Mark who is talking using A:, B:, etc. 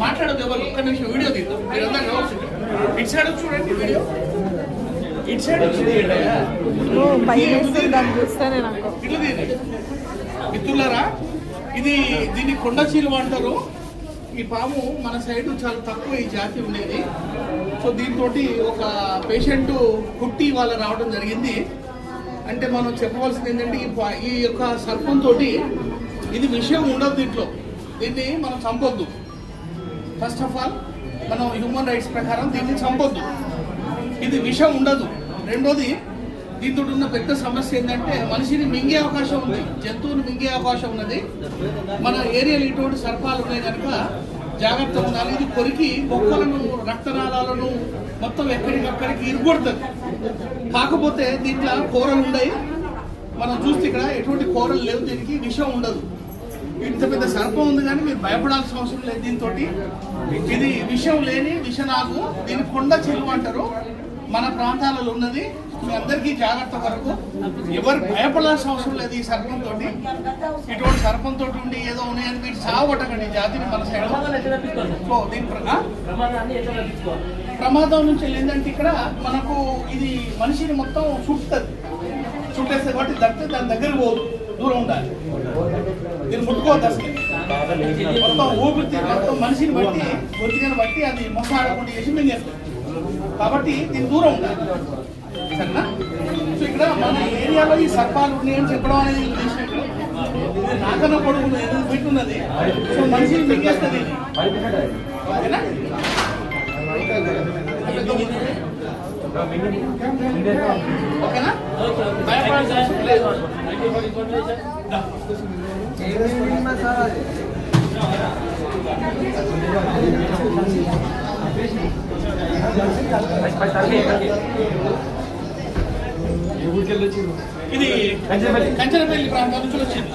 A: మాట్లాడదు ఎవరు ఒక్క నిమిషం వీడియో తీద్దాం మీరందరూ ఇటు సైడ్ చూడండి వీడియో ఇటు సైడ్ మిత్రులారా ఇది దీన్ని కొండ చీలువ అంటారు. ఈ పాము మన సైడ్ చాలా తక్కువ ఈ జాతి ఉండేది. సో దీంతో ఒక పేషెంట్ కుట్టి వాళ్ళ రావడం జరిగింది. అంటే మనం చెప్పవలసింది ఏంటంటే ఈ యొక్క సర్పంతో ఇది విషయం ఉండదు, దీన్ని మనం చంపొద్దు. ఫస్ట్ ఆఫ్ ఆల్ మనం హ్యూమన్ రైట్స్ ప్రకారం దీన్ని చంపొద్దు, ఇది విషం ఉండదు. రెండోది దీంతో ఉన్న పెద్ద సమస్య ఏంటంటే మనిషిని మింగే అవకాశం ఉంది, జంతువుని మింగే అవకాశం ఉన్నది. మన ఏరియాలో ఇటువంటి సర్పాలు ఉన్నాయి కనుక జాగ్రత్త ఉండాలి. ఇది కొరికి బొక్కలను రక్తనాళాలను మొత్తం ఎక్కడికక్కడికి ఇరుగొడుతుంది. కాకపోతే దీంట్లో కూరలు ఉన్నాయి, మనం చూస్తే ఇక్కడ ఎటువంటి కూరలు లేవు, దీనికి విషం ఉండదు. ఇంత పెద్ద సర్పం ఉంది కానీ మీరు భయపడాల్సిన అవసరం లేదు. దీంతో ఇది విషం లేని విషనాగు, దీన్ని కొండ చెరువు అంటారు. మన ప్రాంతాలలో ఉన్నది. మీ అందరికీ జాగ్రత్త వరకు ఎవరు భయపడాల్సిన అవసరం లేదు. ఈ సర్పంతో ఇటువంటి సర్పంతో ఉండి ఏదో ఉన్నాయని మీరు సాగొట్టకండి జాతిని మన సైడ్. సో దీని ప్రమాదం నుంచి ఏంటంటే ఇక్కడ మనకు ఇది మనిషిని మొత్తం చుట్టేస్తే కాబట్టి దక్కితే దాని దగ్గర పోదు, దూరం ఉండాలి. దీన్ని ముట్టుకోవద్దు అసలు. మొత్తం ఊపిరి మొత్తం మనిషిని బట్టి ఒత్తిడిని బట్టి అది మొసాడకుండా చేసి మింగేస్తుంది. కాబట్టి దీని దూరం ఉండాలి, సరేనా? సో ఇక్కడ మన ఏరియాలో ఈ సర్పాలు ఉన్నాయని చెప్పడం అనేది చేసినట్టు నాకన్నా పొడుగు పెట్టున్నది. సో మనిషిని మింగేస్తుంది, ఓకేనా? ఓకేనా? భయపడాల్సిన అవసరం లేదు. ఇది కంచనపల్లి ప్రాంతం నుంచి వచ్చింది.